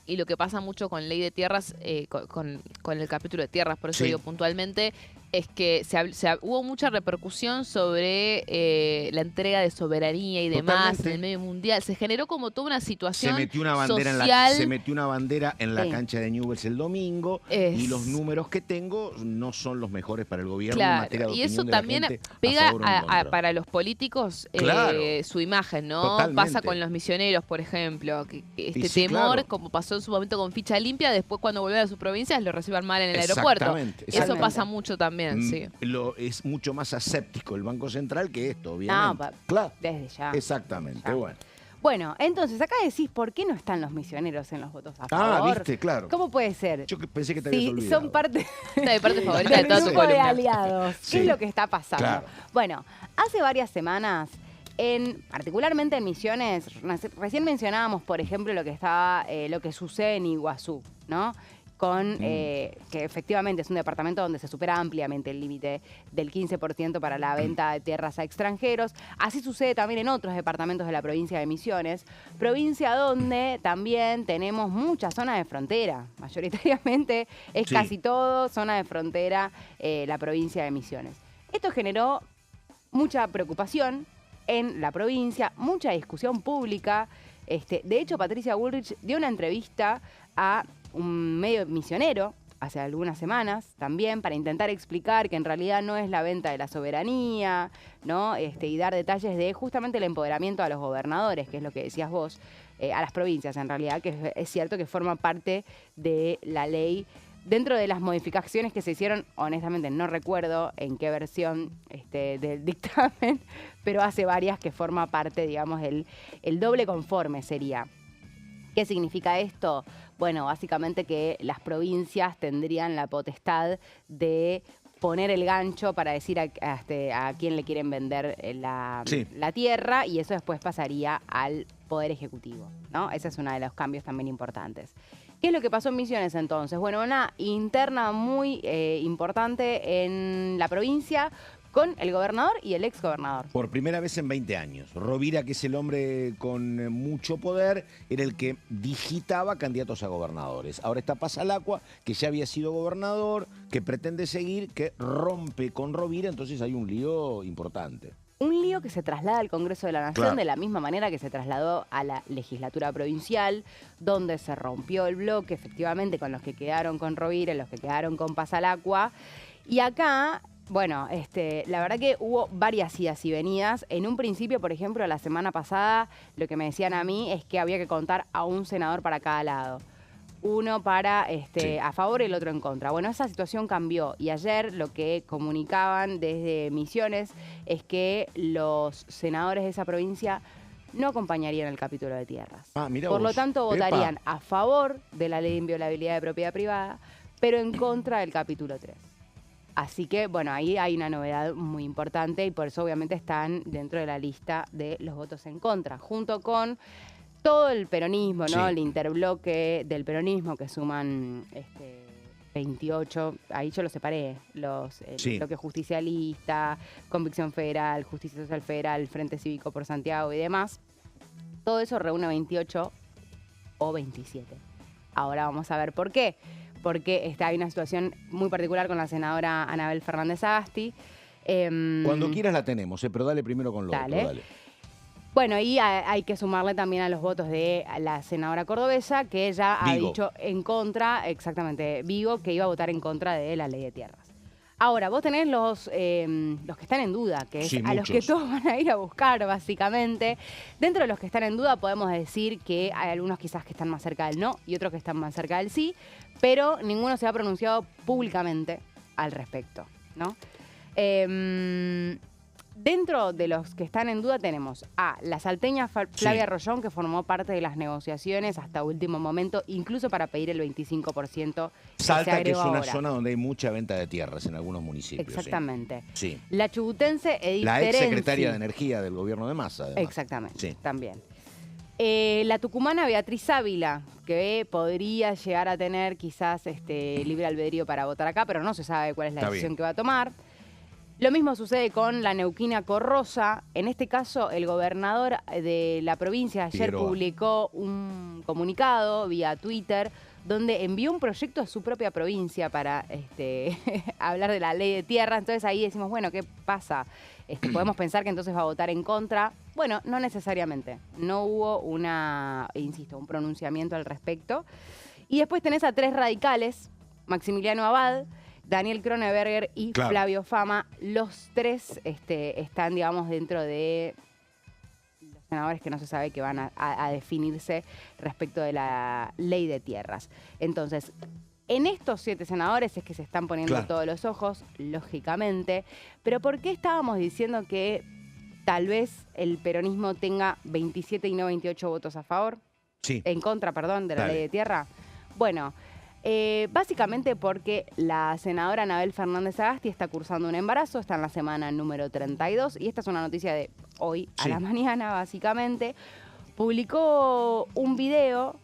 Y lo que pasa mucho con ley de tierras, con el capítulo de tierras, por eso Sí. digo puntualmente, es que hubo mucha repercusión sobre la entrega de soberanía y demás Totalmente. en el medio mundial. Se generó como toda una Se situación metió una bandera social. se metió una bandera en la Sí. cancha de Newell's el domingo y los números que tengo no son los mejores para el gobierno en materia Claro, de y eso opinión de la también gente a pega favor o en contra. para los políticos Claro. su imagen, ¿no? Totalmente. Pasa con los misioneros, por ejemplo, que este sí, temor, claro. como pasó en su momento con Ficha Limpia, después cuando volvieron a sus provincias lo reciban mal en el aeropuerto. Exactamente, Eso exactamente. pasa mucho también, sí. Es mucho más aséptico el Banco Central que esto, No, obviamente. Claro. desde ya. Exactamente, Ya. bueno. Bueno, entonces acá decís, ¿por qué no están los misioneros en los votos a favor? Viste, claro. ¿Cómo puede ser? Yo pensé que te habías Sí, olvidado. son parte Una parte favorita de del toda tu grupo de columna. aliados. ¿Qué Sí. es lo que está pasando? Claro. Bueno, hace varias semanas, particularmente en Misiones, recién mencionábamos, por ejemplo, lo que sucede en Iguazú, ¿no? Que efectivamente es un departamento donde se supera ampliamente el límite del 15% para la venta de tierras a extranjeros. Así sucede también en otros departamentos de la provincia de Misiones, provincia donde también tenemos mucha zona de frontera. Mayoritariamente es casi todo zona de frontera la provincia de Misiones. Esto generó mucha preocupación en la provincia, mucha discusión pública. De hecho, Patricia Bullrich dio una entrevista a un medio misionero hace algunas semanas también para intentar explicar que en realidad no es la venta de la soberanía, ¿no? Y dar detalles de justamente el empoderamiento a los gobernadores, que es lo que decías vos, a las provincias en realidad, que es cierto que forma parte de la ley. Dentro de las modificaciones que se hicieron, honestamente no recuerdo en qué versión del dictamen, pero hace varias que forma parte, digamos, el doble conforme sería. ¿Qué significa esto? Bueno, básicamente que las provincias tendrían la potestad de poner el gancho para decir a quién le quieren vender la tierra, y eso después pasaría al Poder Ejecutivo, ¿no? Ese es uno de los cambios también importantes. ¿Qué es lo que pasó en Misiones entonces? Bueno, una interna muy importante en la provincia con el gobernador y el exgobernador. Por primera vez en 20 años. Rovira, que es el hombre con mucho poder, era el que digitaba candidatos a gobernadores. Ahora está Pasalacqua, que ya había sido gobernador, que pretende seguir, que rompe con Rovira, entonces hay un lío importante. Un lío que se traslada al Congreso de la Nación, Claro, de la misma manera que se trasladó a la legislatura provincial, donde se rompió el bloque efectivamente con los que quedaron con Rovira y los que quedaron con Pasalacqua. Y acá, bueno, la verdad que hubo varias idas y venidas. En un principio, por ejemplo, la semana pasada, lo que me decían a mí es que había que contar a un senador para cada lado. Uno para a favor y el otro en contra. Bueno, esa situación cambió y ayer lo que comunicaban desde Misiones es que los senadores de esa provincia no acompañarían el capítulo de tierras. Por lo tanto, votarían a favor de la ley de inviolabilidad de propiedad privada, pero en contra del capítulo 3. Así que, bueno, ahí hay una novedad muy importante y por eso obviamente están dentro de la lista de los votos en contra, junto con todo el peronismo, ¿no? El interbloque del peronismo que suman 28, ahí yo lo separé, el bloque justicialista, Convicción Federal, Justicia Social Federal, Frente Cívico por Santiago y demás. Todo eso reúne 28 o 27. Ahora vamos a ver por qué. Porque hay una situación muy particular con la senadora Anabel Fernández Agasti. Cuando quieras la tenemos, pero dale primero con lo otro, dale. Bueno, y hay que sumarle también a los votos de la senadora cordobesa, que ella ha dicho en contra, exactamente, Vigo, que iba a votar en contra de la ley de tierras. Ahora, vos tenés los que están en duda, que es a los que todos van a ir a buscar, básicamente. Dentro de los que están en duda podemos decir que hay algunos quizás que están más cerca del no y otros que están más cerca del sí, pero ninguno se ha pronunciado públicamente al respecto, ¿no? Dentro de los que están en duda tenemos a la salteña Flavia Rollón, que formó parte de las negociaciones hasta último momento, incluso para pedir el 25%. Salta, que es una zona donde hay mucha venta de tierras en algunos municipios. Exactamente. Sí. La chubutense Edith La ex Terenzi. secretaria de Energía del gobierno de Massa, además. Exactamente, también. La tucumana Beatriz Ávila, que podría llegar a tener quizás libre albedrío para votar acá, pero no se sabe cuál es la decisión que va a tomar. Lo mismo sucede con la neuquina Corrosa. En este caso, el gobernador de la provincia ayer publicó un comunicado vía Twitter donde envió un proyecto a su propia provincia para hablar de la ley de tierra. Entonces ahí decimos, bueno, ¿qué pasa? Podemos pensar que entonces va a votar en contra. Bueno, no necesariamente. No hubo un pronunciamiento al respecto. Y después tenés a tres radicales, Maximiliano Abad, Daniel Kroneberger y Flavio Fama. Los tres están, digamos, dentro de los senadores que no se sabe que van a definirse respecto de la ley de tierras. Entonces, en estos 7 senadores es que se están poniendo todos los ojos, lógicamente. Pero ¿por qué estábamos diciendo que tal vez el peronismo tenga 27 y no 28 votos a favor. Sí. En contra, perdón, de la Dale. ley de tierra. Bueno, básicamente porque la senadora Anabel Fernández Agasti está cursando un embarazo, está en la semana número 32, y esta es una noticia de hoy a Sí. la mañana, básicamente. Publicó un video,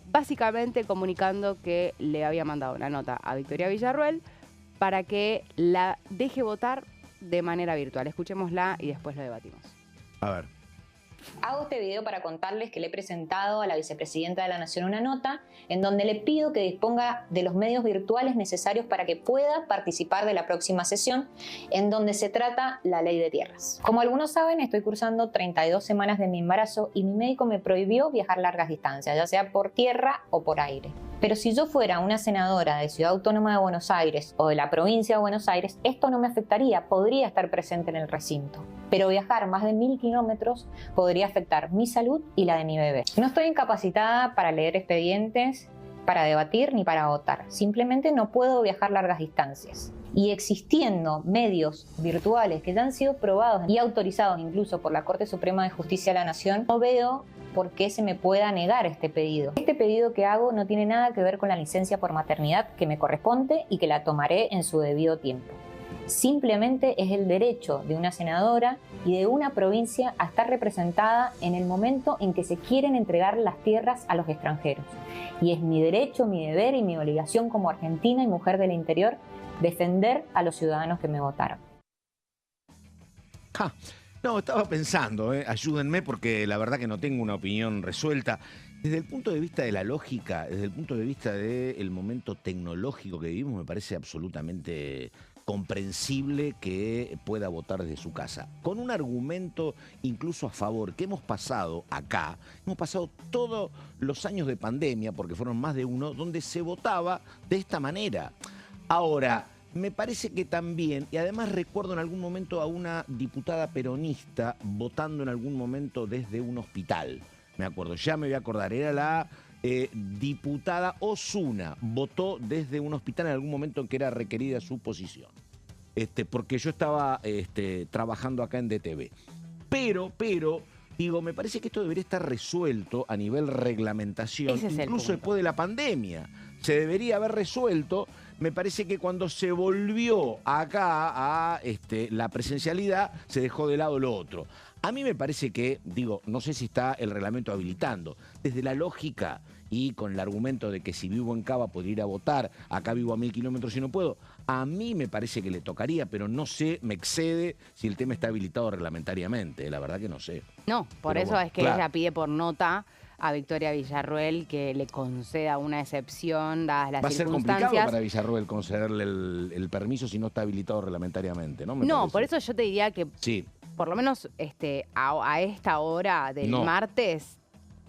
básicamente comunicando que le había mandado una nota a Victoria Villarruel para que la deje votar de manera virtual. Escuchémosla y después lo debatimos. A ver. Hago este video para contarles que le he presentado a la vicepresidenta de la Nación una nota en donde le pido que disponga de los medios virtuales necesarios para que pueda participar de la próxima sesión en donde se trata la ley de tierras. Como algunos saben, estoy cursando 32 semanas de mi embarazo y mi médico me prohibió viajar largas distancias, ya sea por tierra o por aire. Pero si yo fuera una senadora de Ciudad Autónoma de Buenos Aires o de la provincia de Buenos Aires, esto no me afectaría, podría estar presente en el recinto. Pero viajar más de 1000 kilómetros podría afectar mi salud y la de mi bebé. No estoy incapacitada para leer expedientes, para debatir ni para votar. Simplemente no puedo viajar largas distancias. Y existiendo medios virtuales que ya han sido probados y autorizados incluso por la Corte Suprema de Justicia de la Nación, no veo por qué se me pueda negar este pedido. Este pedido que hago no tiene nada que ver con la licencia por maternidad que me corresponde y que la tomaré en su debido tiempo. Simplemente es el derecho de una senadora y de una provincia a estar representada en el momento en que se quieren entregar las tierras a los extranjeros. Y es mi derecho, mi deber y mi obligación como argentina y mujer del interior defender a los ciudadanos que me votaron. Ja. No, estaba pensando, ayúdenme porque la verdad que no tengo una opinión resuelta. Desde el punto de vista de la lógica, desde el punto de vista del momento tecnológico que vivimos, me parece absolutamente comprensible que pueda votar desde su casa. Con un argumento incluso a favor, que hemos pasado acá, hemos pasado todos los años de pandemia, porque fueron más de uno, donde se votaba de esta manera. Ahora, me parece que también, y además recuerdo en algún momento a una diputada peronista votando en algún momento desde un hospital. Me acuerdo, ya me voy a acordar, era la diputada Osuna, votó desde un hospital en algún momento en que era requerida su posición. Porque yo estaba trabajando acá en DTV. Pero, digo, me parece que esto debería estar resuelto a nivel reglamentación, incluso después de la pandemia. Se debería haber resuelto. Me parece que cuando se volvió acá a la presencialidad, se dejó de lado lo otro. A mí me parece que, digo, no sé si está el reglamento habilitando. Desde la lógica y con el argumento de que si vivo en Cava podría ir a votar, acá vivo a 1000 kilómetros y no puedo, a mí me parece que le tocaría, pero no sé, me excede si el tema está habilitado reglamentariamente. La verdad que no sé. No, por Pero eso bueno, es que ella pide por nota a Victoria Villarruel que le conceda una excepción dadas las Va a ser circunstancias. complicado para Villarruel concederle el permiso si no está habilitado reglamentariamente, ¿no? No, por eso yo te diría que sí, por lo menos a esta hora del martes,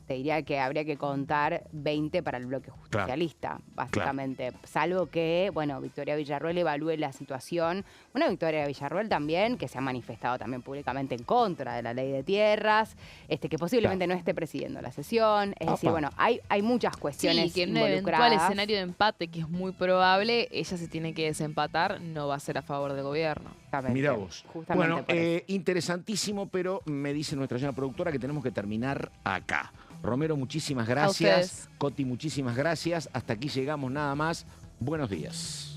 te diría que habría que contar 20 para el bloque justicialista, básicamente. Salvo que, bueno, Victoria Villarruel evalúe la situación. Una Victoria Villarruel también, que se ha manifestado también públicamente en contra de la ley de tierras, que posiblemente no esté presidiendo la sesión. Es decir, bueno, hay muchas cuestiones que en un involucradas. eventual escenario de empate, que es muy probable, ella se tiene que desempatar, no va a ser a favor del gobierno. Mirá vos. Bueno, interesantísimo, pero me dice nuestra señora productora que tenemos que terminar acá. Romero, muchísimas gracias. Coti, muchísimas gracias. Hasta aquí llegamos nada más. Buenos días.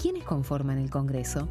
¿Quiénes conforman el Congreso?